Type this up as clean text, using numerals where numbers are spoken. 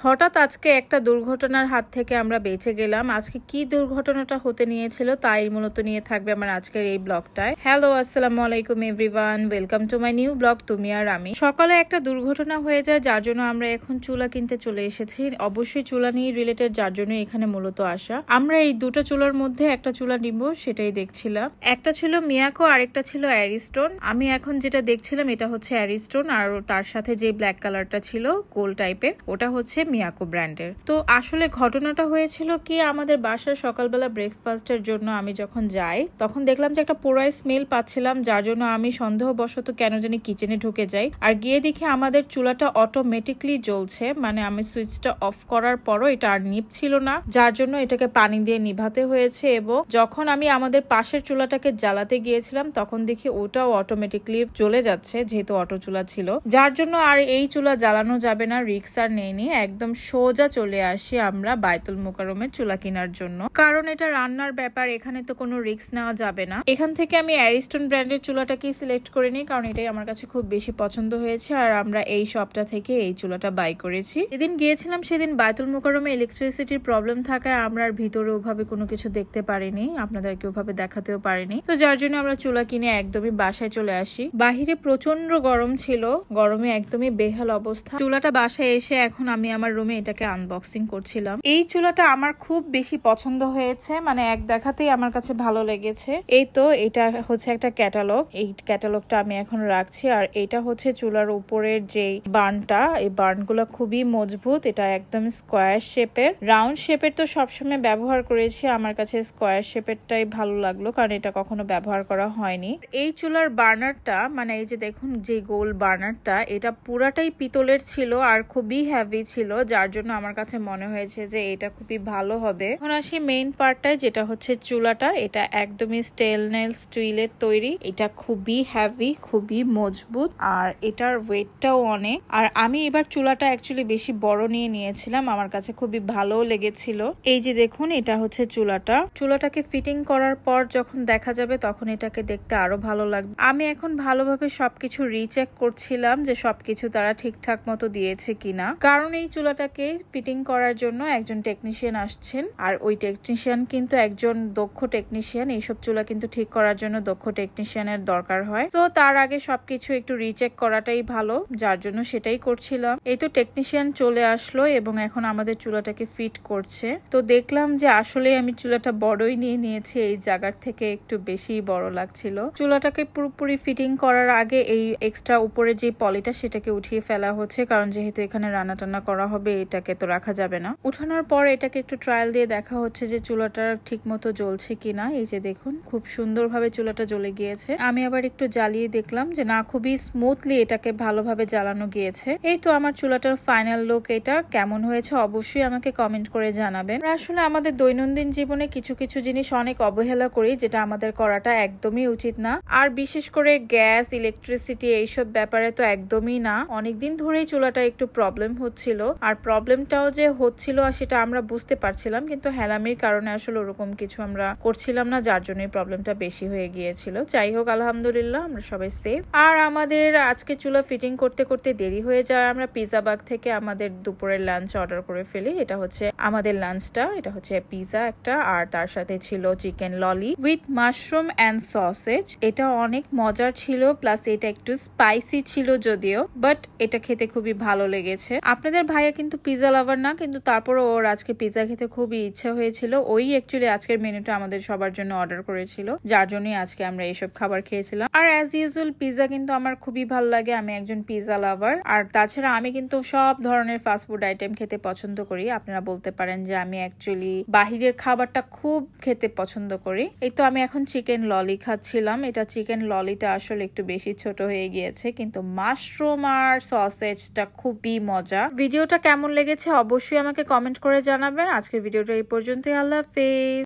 হঠাৎ আজকে একটা দুর্ঘটনার হাত থেকে আমরা বেঁচে গেলাম। আজকে কি দুর্ঘটনাটা হতে নিয়েছিল তাই মূলত নিয়ে থাকবে আমার আজকের এই ব্লগটায়। হ্যালো, আসসালামু আলাইকুম everyone, welcome to my new blog তুমি আর আমি। সকালে একটা দুর্ঘটনা হয়ে যায় যার জন্য আমরা এখন চুলা কিনতে চলে এসেছি। অবশ্যই চুলা নিয়ে রিলেটেড, যার জন্য এখানে মূলত আসা। আমরা এই দুটো চুলার মধ্যে একটা চুলা নিব সেটাই দেখছিলাম। একটা ছিল মিয়াকো আর একটা ছিল অ্যারিস্টোন। আমি এখন যেটা দেখছিলাম এটা হচ্ছে অ্যারিস্টোন, আর তার সাথে যে ব্ল্যাক কালারটা ছিল গোল টাইপের ওটা হচ্ছে মিয়াকো ব্র্যান্ডের। তো আসলে ঘটনাটা হয়েছিল কি, আমাদের বাসার সকালবেলা ব্রেকফাস্টের জন্য আমি যখন যাই তখন দেখলাম যে একটা পোড়াই স্মেল পাচ্ছিলাম, যার জন্য আমি সন্দেহবশত কেন জানি কিচেনে ঢুকে যাই। আর গিয়ে দেখি আমাদের চুলাটা অটোমেটিকলি জ্বলছে, মানে আমি সুইচটা অফ করার পরও এটা আর নিভছিল না, যার জন্য এটাকে পানি দিয়ে নিভাতে হয়েছে। এবং যখন আমি আমাদের পাশের চুলাটাকে জ্বালাতে গিয়েছিলাম তখন দেখি ওটাও অটোমেটিকলি জ্বলে যাচ্ছে, যেহেতু অটো চুলা ছিল, যার জন্য আর এই চুলা জ্বালানো যাবে না, রিক্স আর নেইনি। একদম সোজা চলে আসি আমরা বায়তুল মোকাররমের চুলা কেনার জন্য, কারণ এটা রান্নার ব্যাপার, এখানে তো কোনো রিস্ক নেওয়া যাবে না। এখান থেকে আমি অ্যারিস্টোন ব্র্যান্ডের চুলাটাকেই সিলেক্ট করে নিই, কারণ এটাই আমার কাছে খুব বেশি পছন্দ হয়েছে। আর আমরা এই শপটা থেকে এই চুলাটা বাই করেছি। যেদিন গিয়েছিলাম সেদিন বায়তুল মোকাররমে ইলেকট্রিসিটির প্রবলেম থাকায় আমরা আর ভিতরে ওভাবে কোনো কিছু দেখতে পারিনি, আপনাদেরকে ওভাবে দেখাতেও পারিনি। তো যার জন্য আমরা চুলা কিনে একদমই বাসায় চলে আসি। বাহিরে প্রচন্ড গরম ছিল, গরমে একদমই বেহাল অবস্থা। চুলাটা বাসায় এসে এখন আমি আমার রুমে এটাকে আনবক্সিং করছিলাম। এই চুলাটা আমার খুব বেশি পছন্দ হয়েছে, মানে এক দেখাতেই আমার কাছে ভালো লেগেছে। এই তো এটা হচ্ছে একটা ক্যাটালগ, এই ক্যাটালগটা আমি এখন রাখছি। আর এটা হচ্ছে চুলার উপরের যে বার্নটা, এই বার্নগুলো খুবই মজবুত। এটা একদম স্কোয়ার শেপের, রাউন্ড শেপের তো সবসময় ব্যবহার করেছি, আমার কাছে স্কোয়ার শেপেরটাই ভালো লাগলো, কারণ এটা কখনো ব্যবহার করা হয়নি। এই চুলার বার্নারটা, মানে এই যে দেখুন যে গোল বার্নারটা, এটা পুরাটাই পিতলের ছিল আর খুবই হেভি ছিল, যার জন্য আমার কাছে মনে হয়েছে যে এটা খুবই ভালো হবে। এখন আসি মেইন পার্টটায়, যেটা হচ্ছে চুলাটা। এটা একদমই স্টেনলেস স্টিলের তৈরি, এটা খুবই হেভি, খুবই মজবুত, আর এটার ওয়েটটাও অনেক। আর আমি এবার চুলাটা অ্যাকচুয়ালি বেশি বড় নিয়ে নিয়েছিলাম, আমার কাছে খুবই ভালো লেগেছিল। এই যে দেখুন এটা হচ্ছে চুলাটাকে ফিটিং করার পর যখন দেখা যাবে তখন এটাকে দেখতে আরো ভালো লাগবে। আমি এখন ভালোভাবে সবকিছু রিচেক করছিলাম যে সবকিছু তারা ঠিকঠাক মতো দিয়েছে কিনা, কারণ এই চুলাটাকে ফিটিং করার জন্য একজন টেকনিশিয়ান আসছেন, আর ওই টেকনিশিয়ান কিন্তু একজন দক্ষ টেকনিশিয়ান। এইসব চুলা কিন্তু ঠিক করার জন্য দক্ষ টেকনিশিয়ানের দরকার হয়। তো তার আগে সবকিছু একটু রিচেক করাটাই ভালো, যার জন্য সেটাই করছিলাম। এই তো টেকনিশিয়ান চলে আসলো এবং এখন আমাদের চুলাটাকে ফিট করছে। তো দেখলাম যে আসলে আমি চুলাটা বড়ই নিয়ে নিয়েছি, এই জায়গার থেকে একটু বেশি বড় লাগছিল। চুলাটাকে পুরোপুরি ফিটিং করার আগে এই এক্সট্রা উপরে যে পলিটা সেটাকে উঠিয়ে ফেলা হচ্ছে, কারণ যেহেতু এখানে রান্না টান্না করা হবে এটাকে তো রাখা যাবে না। উঠানোর পর এটাকে একটু ট্রায়াল দিয়ে দেখা হচ্ছে যে চুলাটা ঠিক মতো জ্বলছে কিনা। এই যে দেখুন খুব সুন্দরভাবে চুলাটা জ্বলে গিয়েছে। আমি আবার একটু জ্বালিয়ে দেখলাম যে না, খুবই স্মুথলি এটাকে ভালোভাবে জ্বালানো গিয়েছে। এই তো আমার চুলাটার ফাইনাল লুক। এটা কেমন হয়েছে অবশ্যই আমাকে কমেন্ট করে জানাবেন। আসলে আমাদের দৈনন্দিন জীবনে কিছু কিছু জিনিস অনেক অবহেলা করি, যেটা আমাদের করাটা একদমই উচিত না। আর বিশেষ করে গ্যাস, ইলেকট্রিসিটি এইসব ব্যাপারে তো একদমই না। অনেকদিন ধরেই চুলাটা একটু প্রবলেম হচ্ছিল, আর প্রবলেমটাও যে হচ্ছিল সেটা আমরা বুঝতে পারছিলাম, কিন্তু হেলামির কারণে আসলে ওরকম কিছু আমরা করছিলাম না, যার জন্য প্রবলেমটা বেশি হয়ে গিয়েছিল। যাই হোক, আলহামদুলিল্লাহ আমরা সবাই সেফ। আর আমাদের আজকে চুলা ফিটিং করতে করতে দেরি হয়ে যায়। আমরা পিজা বাগ থেকে আমাদের দুপুরের লাঞ্চ অর্ডার করে ফেলি। এটা হচ্ছে আমাদের লাঞ্চটা, এটা হচ্ছে পিজা একটা, আর তার সাথে ছিল চিকেন ললি উইথ মাশরুম অ্যান্ড সসেজ। এটা অনেক মজার ছিল, প্লাস এটা একটু স্পাইসি ছিল যদিও, বাট এটা খেতে খুবই ভালো লেগেছে। আপনাদের ভাইয়া কিন্তু পিজা লাভার না, কিন্তু তারপরও ওর আজকে পিজা খেতে খুবই ইচ্ছা হয়েছিল। ওই অ্যাকচুয়ালি আজকের মেনুটা আমাদের সবার জন্য অর্ডার করেছিল, যার জন্যই আজকে আমরা এইসব খাবার খেয়েছিলাম। আর অ্যাজ ইউজুয়াল পিজা কিন্তু আমার খুবই ভালো লাগে, আমি একজন পিজা লাভার। আর তাছাড়া আমি কিন্তু সব ধরনের ফাস্টফুড আইটেম খেতে পছন্দ করি। আপনারা বলতে পারেন যে আমি অ্যাকচুয়ালি বাহিরের খাবারটা খুব খেতে পছন্দ করি। এই তো আমি এখন চিকেন ললি খাচ্ছিলাম। এটা চিকেন ললিটা আসলে একটু বেশি ছোট হয়ে গিয়েছে, কিন্তু মাশরুম আর সসেজটা খুবই মজা। ভিডিওটা কেমন লেগেছে অবশ্যই আমাকে কমেন্ট করে জানাবেন। আজকের ভিডিওটা এই পর্যন্তই। আল্লাহ হাফেজ।